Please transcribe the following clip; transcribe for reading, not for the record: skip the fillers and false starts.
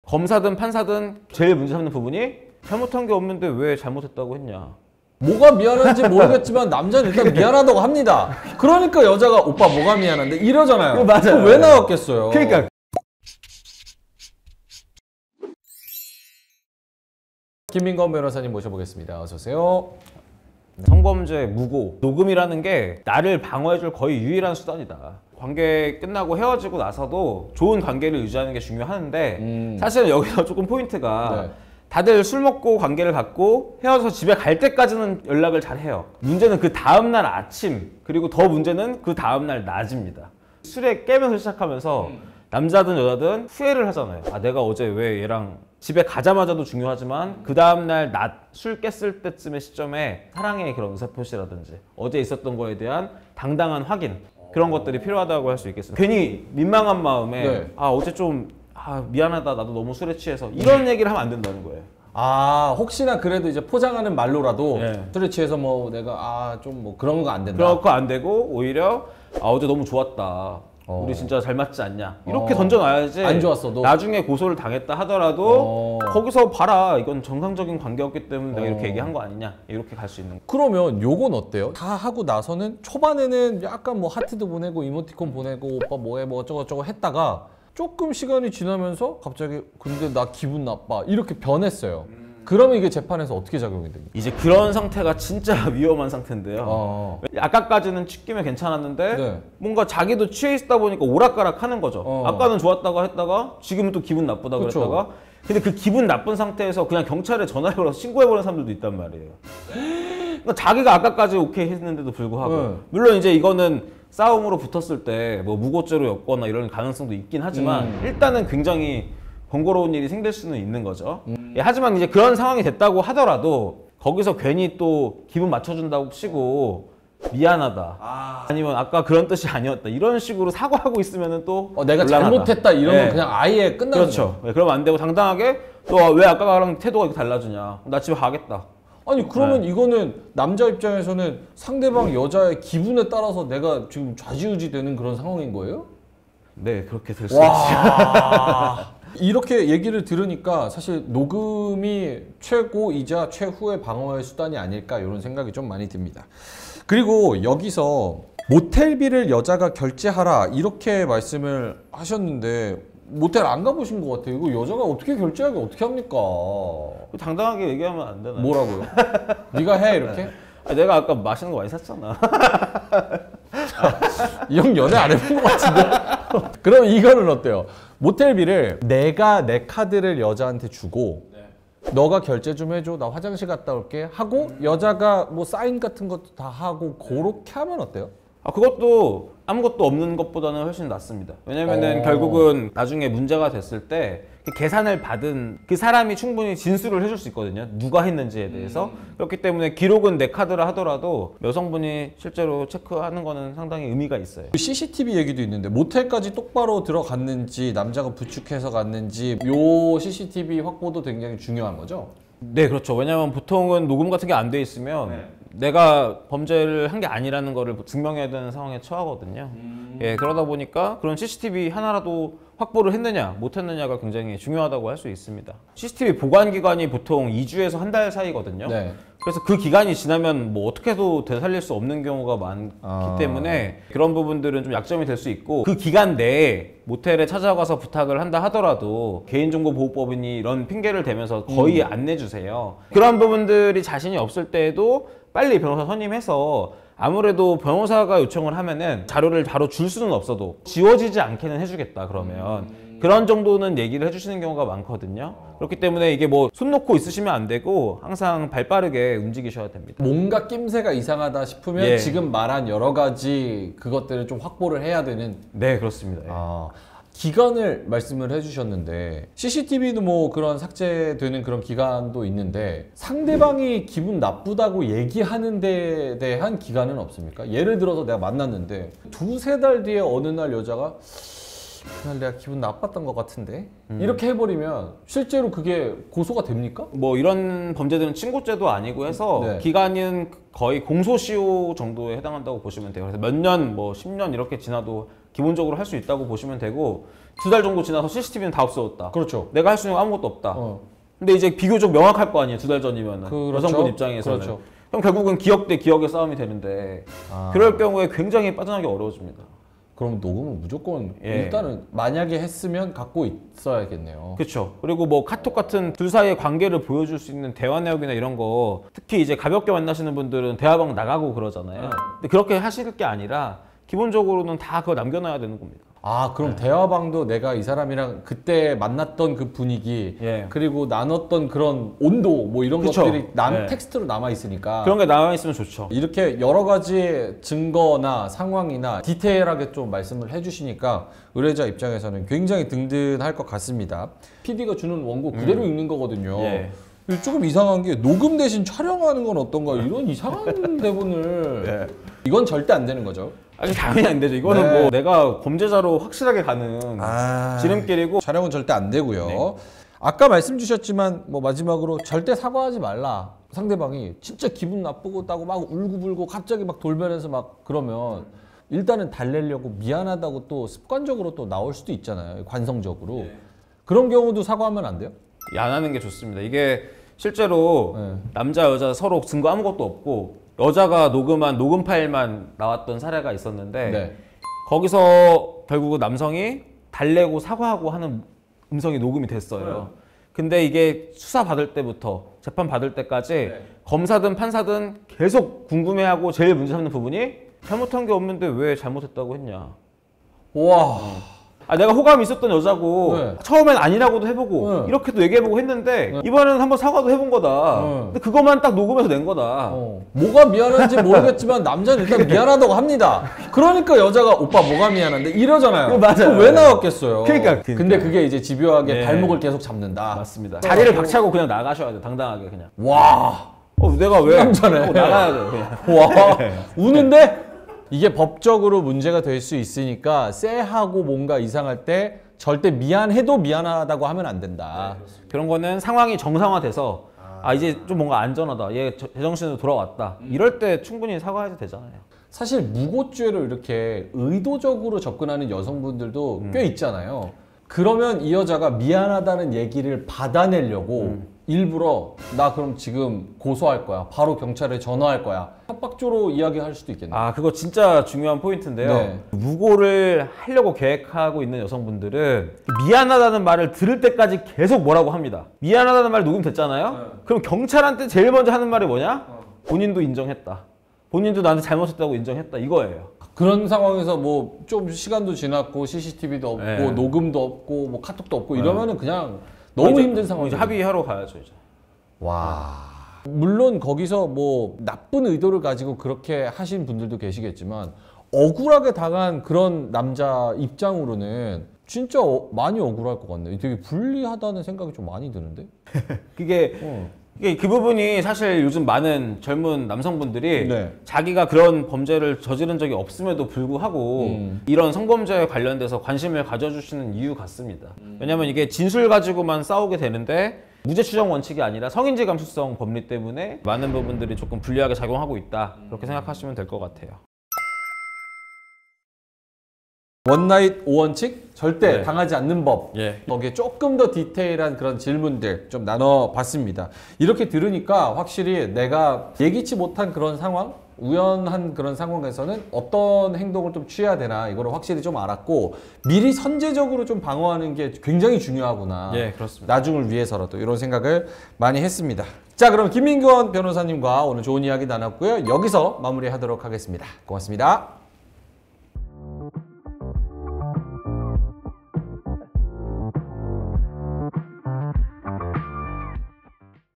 검사든 판사든 제일 문제 삼는 부분이 잘못한 게 없는데 왜 잘못했다고 했냐. 뭐가 미안한지 모르겠지만 남자는 일단 미안하다고 합니다. 그러니까 여자가 오빠 뭐가 미안한데 이러잖아요. 맞아요. 왜 나왔겠어요? 그러니까 김민건 변호사님 모셔보겠습니다. 어서 오세요. 성범죄 무고 녹음이라는 게 나를 방어해줄 거의 유일한 수단이다. 관계 끝나고 헤어지고 나서도 좋은 관계를 유지하는 게 중요한데 사실은 여기서 조금 포인트가 네. 다들 술 먹고 관계를 갖고 헤어져서 집에 갈 때까지는 연락을 잘 해요. 문제는 그 다음날 아침, 그리고 더 문제는 그 다음날 낮입니다. 술에 깨면서 시작하면서 남자든 여자든 후회를 하잖아요. 아, 내가 어제 왜 얘랑 집에 가자마자도 중요하지만 그 다음날 낮 술 깼을 때쯤의 시점에 사랑의 그런 의사표시라든지 어제 있었던 거에 대한 당당한 확인, 그런 것들이 필요하다고 할 수 있겠습니다. 괜히 민망한 마음에 네. 아, 어제 좀 미안하다, 나도 너무 술에 취해서 이런 얘기를 하면 안 된다는 거예요. 아, 혹시나 그래도 이제 포장하는 말로라도 네. 술에 취해서 뭐 내가 좀 뭐 그런 거 안 된다. 그럴 거 안 되고 오히려 어제 너무 좋았다. 우리 진짜 잘 맞지 않냐. 이렇게 던져놔야지. 안 좋았어도 나중에 고소를 당했다 하더라도 거기서 봐라. 이건 정상적인 관계였기 때문에 내가 이렇게 얘기한 거 아니냐. 이렇게 갈 수 있는 거. 그러면 요건 어때요? 다 하고 나서는 초반에는 약간 뭐 하트도 보내고 이모티콘 보내고 오빠 뭐해 뭐 어쩌고저쩌고 했다가 조금 시간이 지나면서 갑자기 근데 나 기분 나빠 이렇게 변했어요. 그러면 이게 재판에서 어떻게 작용이 됩니까? 이제 그런 상태가 진짜 위험한 상태인데요. 아까까지는 취기면 괜찮았는데 네. 뭔가 자기도 취해 있다 보니까 오락가락 하는 거죠. 아까는 좋았다고 했다가 지금은 또 기분 나쁘다 그쵸. 그랬다가 근데 그 기분 나쁜 상태에서 그냥 경찰에 전화를 걸어서 신고해버리는 사람들도 있단 말이에요. 그러니까 자기가 아까까지 오케이 했는데도 불구하고 물론 이제 이거는 싸움으로 붙었을 때 뭐 무고죄로 엮거나 이런 가능성도 있긴 하지만 일단은 굉장히 번거로운 일이 생길 수는 있는 거죠. 예, 하지만 이제 그런 상황이 됐다고 하더라도 거기서 괜히 또 기분 맞춰준다고 치고 미안하다 아니면 아까 그런 뜻이 아니었다 이런 식으로 사과하고 있으면 또 내가 곤란하다. 잘못했다 이러면 네. 그냥 아예 끝나는 그렇죠. 예, 그러면 안 되고 당당하게 너 왜 아까랑 태도가 이렇게 달라지냐, 나 집에 가겠다. 아니 그러면 이거는 남자 입장에서는 상대방 여자의 기분에 따라서 내가 지금 좌지우지 되는 그런 상황인 거예요? 네, 그렇게 될 수 있죠. 이렇게 얘기를 들으니까 사실 녹음이 최고이자 최후의 방어의 수단이 아닐까 이런 생각이 좀 많이 듭니다. 그리고 여기서 모텔비를 여자가 결제하라 이렇게 말씀을 하셨는데 모텔 안 가보신 것 같아요. 이거 여자가 어떻게 결제하게 어떻게 합니까? 당당하게 얘기하면 안 되나요? 뭐라고요? 네가 해 이렇게? 내가 아까 맛있는 거 많이 샀잖아. 이 형 연애 안 해본 것 같은데? 그럼 이거는 어때요? 모텔비를 내가 내 카드를 여자한테 주고 너가 결제 좀 해줘, 나 화장실 갔다 올게 하고 여자가 뭐 사인 같은 것도 다 하고 그렇게 하면 어때요? 그것도 아무것도 없는 것보다는 훨씬 낫습니다. 왜냐면은 결국은 나중에 문제가 됐을 때 그 계산을 받은 그 사람이 충분히 진술을 해줄 수 있거든요. 누가 했는지에 대해서. 그렇기 때문에 기록은 내 카드라 하더라도 여성분이 실제로 체크하는 거는 상당히 의미가 있어요. CCTV 얘기도 있는데 모텔까지 똑바로 들어갔는지 남자가 부축해서 갔는지 요 CCTV 확보도 굉장히 중요한 거죠? 네, 그렇죠. 왜냐면 보통은 녹음 같은 게 안 돼 있으면 내가 범죄를 한 게 아니라는 거를 증명해야 되는 상황에 처하거든요. 예, 그러다 보니까 그런 CCTV 하나라도 확보를 했느냐 못 했느냐가 굉장히 중요하다고 할 수 있습니다. CCTV 보관 기간이 보통 2주에서 한 달 사이거든요. 네. 그래서 그 기간이 지나면 뭐 어떻게 해도 되살릴 수 없는 경우가 많기 때문에 그런 부분들은 좀 약점이 될 수 있고 그 기간 내에 모텔에 찾아가서 부탁을 한다 하더라도 개인정보보호법이니 이런 핑계를 대면서 거의 안 내주세요. 그런 부분들이 자신이 없을 때에도 빨리 변호사 선임해서 아무래도 변호사가 요청을 하면은 자료를 바로 줄 수는 없어도 지워지지 않게는 해주겠다 그러면 그런 정도는 얘기를 해주시는 경우가 많거든요. 그렇기 때문에 이게 뭐 손 놓고 있으시면 안 되고 항상 발 빠르게 움직이셔야 됩니다. 뭔가 낌새가 이상하다 싶으면 예. 지금 말한 여러 가지 그것들을 좀 확보를 해야 되는. 네, 그렇습니다. 예. 기간을 말씀을 해주셨는데 CCTV도 뭐 그런 삭제되는 그런 기간도 있는데 상대방이 기분 나쁘다고 얘기하는 데 대한 기간은 없습니까? 예를 들어서 내가 만났는데 두세 달 뒤에 어느 날 여자가 그날 내가 기분 나빴던 것 같은데 이렇게 해버리면 실제로 그게 고소가 됩니까? 뭐 이런 범죄들은 친고죄도 아니고 해서 네. 기간은 거의 공소시효 정도에 해당한다고 보시면 돼요. 그래서 몇 년, 뭐 10년 이렇게 지나도 기본적으로 할 수 있다고 보시면 되고 2달 정도 지나서 CCTV는 다 없어졌다. 그렇죠. 내가 할 수 있는 건 아무것도 없다. 근데 이제 비교적 명확할 거 아니에요. 2달 전이면 그렇죠. 여성분 입장에서는. 그렇죠. 그럼 결국은 기억 대 기억의 싸움이 되는데 그럴 경우에 굉장히 빠져나가기 어려워집니다. 그럼 녹음은 무조건 예. 일단은 만약에 했으면 갖고 있어야겠네요. 그렇죠. 그리고 뭐 카톡 같은 둘 사이의 관계를 보여줄 수 있는 대화 내역이나 이런 거 특히 이제 가볍게 만나시는 분들은 대화방 나가고 그러잖아요. 근데 그렇게 하실 게 아니라 기본적으로는 다 그거 남겨놔야 되는 겁니다. 아, 그럼 대화방도 내가 이 사람이랑 그때 만났던 그 분위기 예. 그리고 나눴던 그런 온도 뭐 이런 그쵸. 것들이 예. 텍스트로 남아 있으니까 그런 게 나와 있으면 좋죠. 이렇게 여러 가지 증거나 상황이나 디테일하게 좀 말씀을 해주시니까 의뢰자 입장에서는 굉장히 든든할 것 같습니다. PD가 주는 원고 그대로 읽는 거거든요. 예. 조금 이상한 게 녹음 대신 촬영하는 건 어떤가 이런 이상한 대본을 예. 이건 절대 안 되는 거죠. 아니 당연히 안 되죠. 이거는 네. 뭐 내가 범죄자로 확실하게 가는 지름길이고 촬영은 절대 안 되고요. 네. 아까 말씀 주셨지만 뭐 마지막으로 절대 사과하지 말라. 상대방이 진짜 기분 나쁘고 따고 막 울고불고 갑자기 막 돌변해서 막 그러면 일단은 달래려고 미안하다고 또 습관적으로 또 나올 수도 있잖아요. 관성적으로. 그런 경우도 사과하면 안 돼요? 안 하는 게 좋습니다. 이게 실제로 네. 남자 여자 서로 증거 아무것도 없고 여자가 녹음한 녹음 파일만 나왔던 사례가 있었는데 네. 거기서 결국은 남성이 달래고 사과하고 하는 음성이 녹음이 됐어요. 근데 이게 수사 받을 때부터 재판 받을 때까지 검사든 판사든 계속 궁금해하고 제일 문제 삼는 부분이 잘못한 게 없는데 왜 잘못했다고 했냐. 와. 아, 내가 호감이 있었던 여자고 네. 처음엔 아니라고도 해보고 네. 이렇게도 얘기해보고 했는데 이번에는 한번 사과도 해본 거다. 네. 근데 그것만 딱 녹음해서 낸 거다. 뭐가 미안한지 모르겠지만 남자는 일단 미안하다고 합니다. 그러니까 여자가 오빠 뭐가 미안한데 이러잖아요. 맞아요. 그럼 왜 나왔겠어요? 그러니까. 근데 그게 이제 집요하게 네. 발목을 계속 잡는다. 맞습니다. 자리를 박차고 그냥 나가셔야 돼. 당당하게 그냥. 와. 내가 왜 남자네. 나가야 돼. 그냥. 와. 우는데 이게 법적으로 문제가 될 수 있으니까 쎄하고 뭔가 이상할 때 절대 미안해도 미안하다고 하면 안 된다. 그런 거는 상황이 정상화돼서 이제 좀 뭔가 안전하다. 얘 제정신으로 돌아왔다. 이럴 때 충분히 사과해도 되잖아요. 사실 무고죄로 이렇게 의도적으로 접근하는 여성분들도 꽤 있잖아요. 그러면 이 여자가 미안하다는 얘기를 받아내려고 일부러 나 그럼 지금 고소할 거야. 바로 경찰에 전화할 거야. 협박조로 이야기할 수도 있겠네요. 그거 진짜 중요한 포인트인데요. 네. 무고를 하려고 계획하고 있는 여성분들은 미안하다는 말을 들을 때까지 계속 뭐라고 합니다. 미안하다는 말 녹음됐잖아요? 그럼 경찰한테 제일 먼저 하는 말이 뭐냐? 본인도 인정했다. 본인도 나한테 잘못했다고 인정했다. 이거예요. 그런 상황에서 뭐 좀 시간도 지났고 CCTV도 없고 네. 녹음도 없고 뭐 카톡도 없고 이러면은 그냥 너무 힘든 상황이죠. 이제 합의하러 가야죠, 이제. 와. 물론 거기서 뭐 나쁜 의도를 가지고 그렇게 하신 분들도 계시겠지만 억울하게 당한 그런 남자 입장으로는 진짜 많이 억울할 것 같네요. 되게 불리하다는 생각이 좀 많이 드는데. 이게 그 부분이 사실 요즘 많은 젊은 남성분들이 네. 자기가 그런 범죄를 저지른 적이 없음에도 불구하고 이런 성범죄에 관련돼서 관심을 가져주시는 이유 같습니다. 왜냐하면 이게 진술 가지고만 싸우게 되는데 무죄 추정 원칙이 아니라 성인지 감수성 법리 때문에 많은 부분들이 조금 불리하게 작용하고 있다. 그렇게 생각하시면 될 것 같아요. 원나잇 5원칙 절대 네. 당하지 않는 법. 예. 거기에 조금 더 디테일한 그런 질문들 좀 나눠봤습니다. 이렇게 들으니까 확실히 내가 예기치 못한 그런 상황, 우연한 그런 상황에서는 어떤 행동을 좀 취해야 되나 이거를 확실히 좀 알았고 미리 선제적으로 좀 방어하는 게 굉장히 중요하구나. 예, 그렇습니다. 나중을 위해서라도 이런 생각을 많이 했습니다. 자, 그럼 김민권 변호사님과 오늘 좋은 이야기 나눴고요. 여기서 마무리하도록 하겠습니다. 고맙습니다.